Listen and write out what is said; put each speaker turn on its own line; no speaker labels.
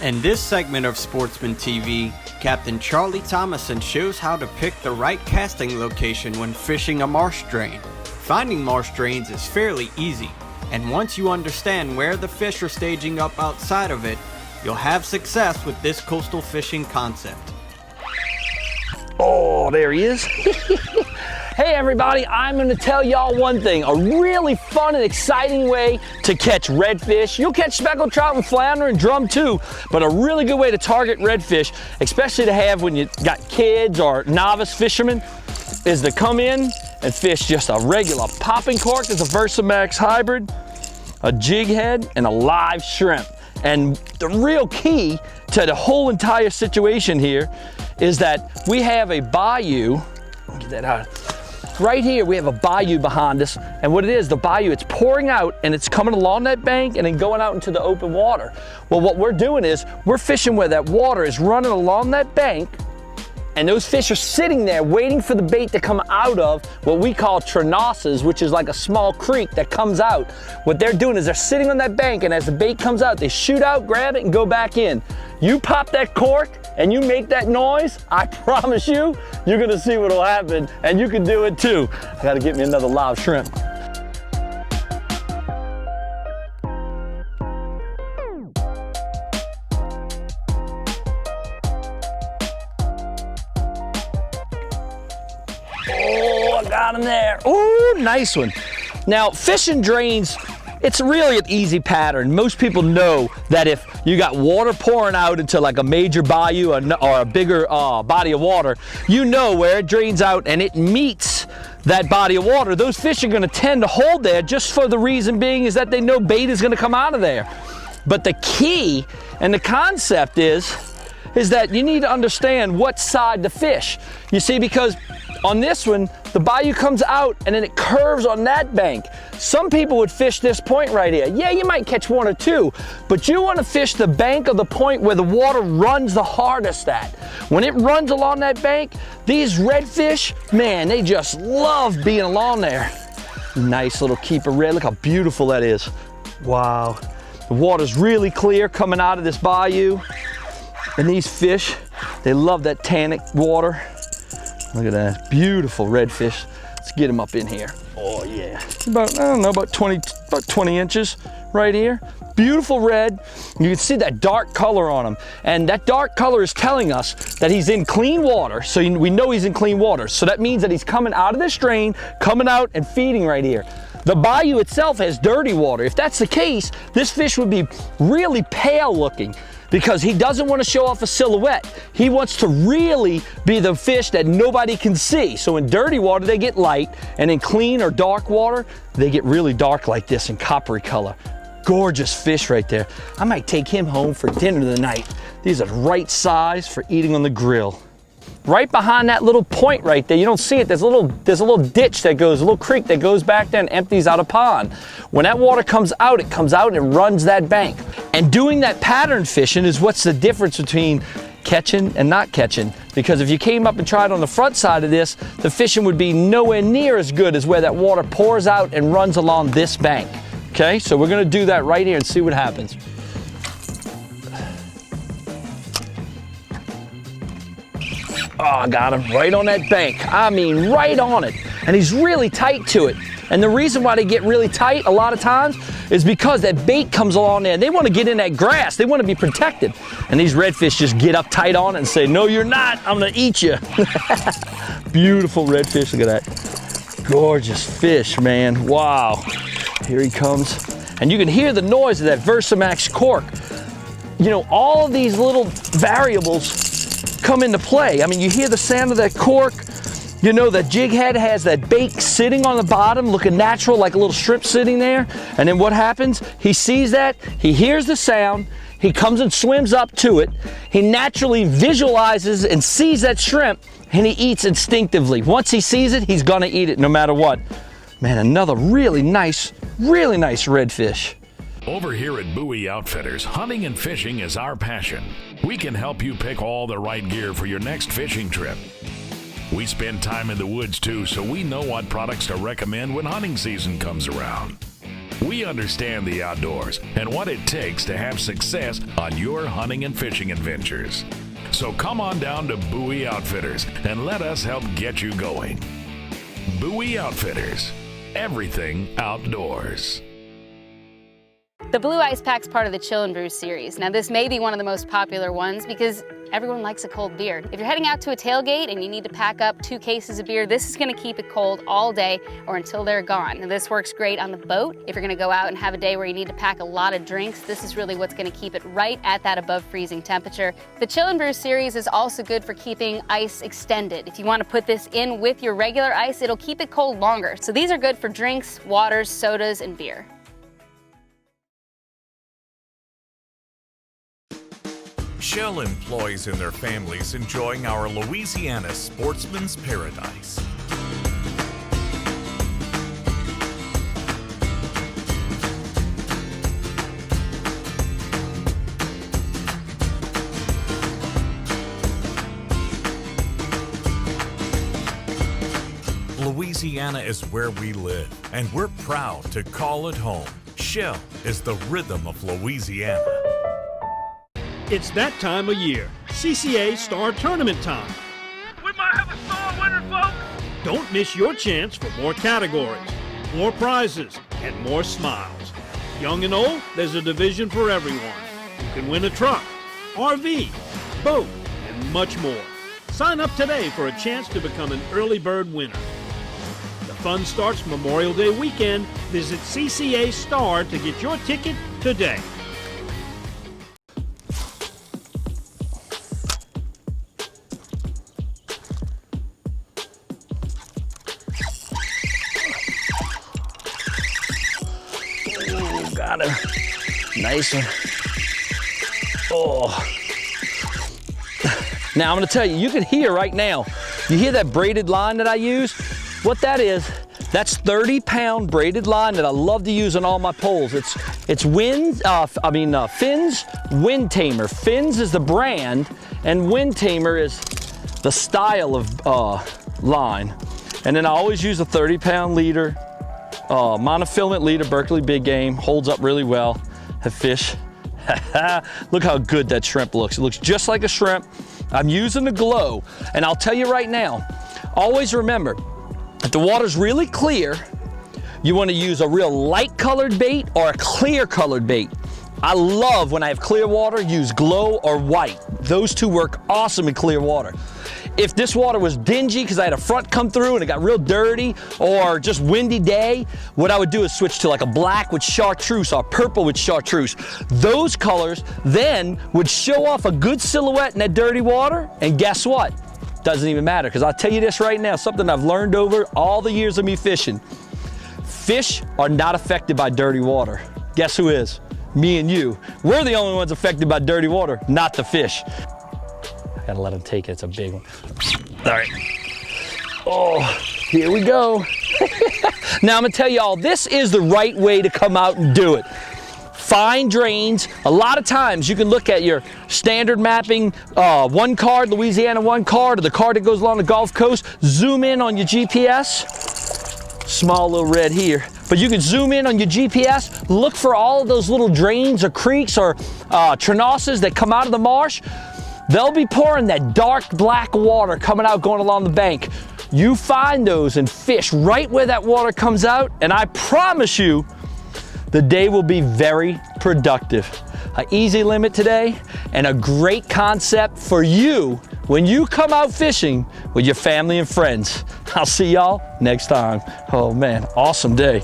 In this segment of Sportsman TV, Captain Charlie Thomason shows how to pick the right casting location when fishing a marsh drain. Finding marsh drains is fairly easy, and once you understand where the fish are staging up outside of it, you'll have success with this coastal fishing concept.
Oh, there he is. Hey everybody, I'm going to tell y'all one thing, a really fun and exciting way to catch redfish. You'll catch speckled trout and flounder and drum too, but a really good way to target redfish, especially to have when you got kids or novice fishermen, is to come in and fish just a regular popping cork. There's a Versamax hybrid, a jig head, and a live shrimp. And the real key to the whole entire situation here is that we have a bayou. Get that out. Right here, we have a bayou behind us, and what it is, the bayou, it's pouring out and it's coming along that bank and then going out into the open water. Well, what we're doing is we're fishing where that water is running along that bank, and those fish are sitting there waiting for the bait to come out of what we call trenasses, which is like a small creek that comes out. What they're doing is they're sitting on that bank, and as the bait comes out, they shoot out, grab it, and go back in. You pop that cork and you make that noise, I promise you, you're gonna see what'll happen, and you can do it too. I gotta get me another live shrimp. Oh, I got him there. Oh, nice one. Now, fishing drains, it's really an easy pattern. Most people know that if you got water pouring out into like a major bayou or a bigger body of water, you know where it drains out and it meets that body of water, those fish are gonna tend to hold there, just for the reason being is that they know bait is gonna come out of there. But the key and the concept is that you need to understand what side to fish. You see, because on this one, the bayou comes out and then it curves on that bank. Some people would fish this point right here. Yeah, you might catch one or two, but you want to fish the bank of the point where the water runs the hardest at. When it runs along that bank, these redfish, man, they just love being along there. Nice little keeper red, look how beautiful that is. Wow, the water's really clear coming out of this bayou. And these fish, they love that tannic water. Look at that, beautiful redfish. Let's get him up in here. Oh yeah, about, I don't know, about 20 inches right here. Beautiful red. You can see that dark color on him. And that dark color is telling us that he's in clean water. So we know he's in clean water. So that means that he's coming out of this drain, coming out and feeding right here. The bayou itself has dirty water. If that's the case, this fish would be really pale looking, because he doesn't want to show off a silhouette. He wants to really be the fish that nobody can see. So in dirty water, they get light, and in clean or dark water, they get really dark like this in coppery color. Gorgeous fish right there. I might take him home for dinner tonight. These are the right size for eating on the grill. Right behind that little point right there, you don't see it, there's a little ditch that goes, a little creek that goes back there and empties out a pond. When that water comes out, it comes out and runs that bank. And doing that pattern fishing is what's the difference between catching and not catching. Because if you came up and tried on the front side of this, the fishing would be nowhere near as good as where that water pours out and runs along this bank. Okay, so we're gonna do that right here and see what happens. Oh, I got him right on that bank. I mean, right on it. And he's really tight to it. And the reason why they get really tight a lot of times is because that bait comes along there. They want to get in that grass. They want to be protected. And these redfish just get up tight on it and say, no, you're not. I'm going to eat you. Beautiful redfish. Look at that. Gorgeous fish, man. Wow. Here he comes. And you can hear the noise of that Versamax cork. You know, all of these little variables come into play. I mean, you hear the sound of that cork. You know, that jig head has that bait sitting on the bottom, looking natural, like a little shrimp sitting there. And then what happens? He sees that, he hears the sound, he comes and swims up to it. He naturally visualizes and sees that shrimp, and he eats instinctively. Once he sees it, he's gonna eat it no matter what. Man, another really nice redfish.
Over here at Bowie Outfitters, hunting and fishing is our passion. We can help you pick all the right gear for your next fishing trip. We spend time in the woods too, so we know what products to recommend when hunting season comes around. We understand the outdoors and what it takes to have success on your hunting and fishing adventures. So come on down to Bowie Outfitters and let us help get you going. Bowie Outfitters, everything outdoors.
The Blue Ice Pack's part of the Chill and Brew series. Now this may be one of the most popular ones because everyone likes a cold beer. If you're heading out to a tailgate and you need to pack up 2 cases of beer, this is gonna keep it cold all day or until they're gone. Now this works great on the boat. If you're gonna go out and have a day where you need to pack a lot of drinks, this is really what's gonna keep it right at that above freezing temperature. The Chill and Brew series is also good for keeping ice extended. If you wanna put this in with your regular ice, it'll keep it cold longer. So these are good for drinks, waters, sodas, and beer.
Shell employees and their families enjoying our Louisiana sportsman's paradise. Louisiana is where we live, and we're proud to call it home. Shell is the rhythm of Louisiana.
It's that time of year, CCA Star Tournament time.
We might have a star winner, folks!
Don't miss your chance for more categories, more prizes, and more smiles. Young and old, there's a division for everyone. You can win a truck, RV, boat, and much more. Sign up today for a chance to become an early bird winner. The fun starts Memorial Day weekend. Visit CCA Star to get your ticket today.
Got him. Nice one. Oh. Now I'm gonna tell you, you can hear right now, you hear that braided line that I use? What that is, that's 30-pound braided line that I love to use on all my poles. It's Fins Wind Tamer. Fins is the brand, and Wind Tamer is the style of line. And then I always use a 30-pound leader. Monofilament leader, Berkeley Big Game, holds up really well. Have fish. Look how good that shrimp looks. It looks just like a shrimp. I'm using the glow, and I'll tell you right now, always remember, if the water's really clear, you want to use a real light colored bait or a clear colored bait. I love when I have clear water, use glow or white. Those two work awesome in clear water. If this water was dingy because I had a front come through and it got real dirty, or just windy day, what I would do is switch to like a black with chartreuse or purple with chartreuse. Those colors then would show off a good silhouette in that dirty water, and guess what? Doesn't even matter, because I'll tell you this right now, something I've learned over all the years of me fishing. Fish are not affected by dirty water. Guess who is? Me and you. We're the only ones affected by dirty water, not the fish. Gotta let him take it, it's a big one. All right. Oh, here we go. Now I'm gonna tell y'all, this is the right way to come out and do it. Fine drains. A lot of times you can look at your standard mapping, one card, Louisiana one card, or the card that goes along the Gulf Coast, zoom in on your GPS. Small little red here. But you can zoom in on your GPS, look for all of those little drains or creeks or trenasses that come out of the marsh. They'll be pouring that dark black water coming out, going along the bank. You find those and fish right where that water comes out, and I promise you, the day will be very productive. An easy limit today, and a great concept for you when you come out fishing with your family and friends. I'll see y'all next time. Oh man, awesome day.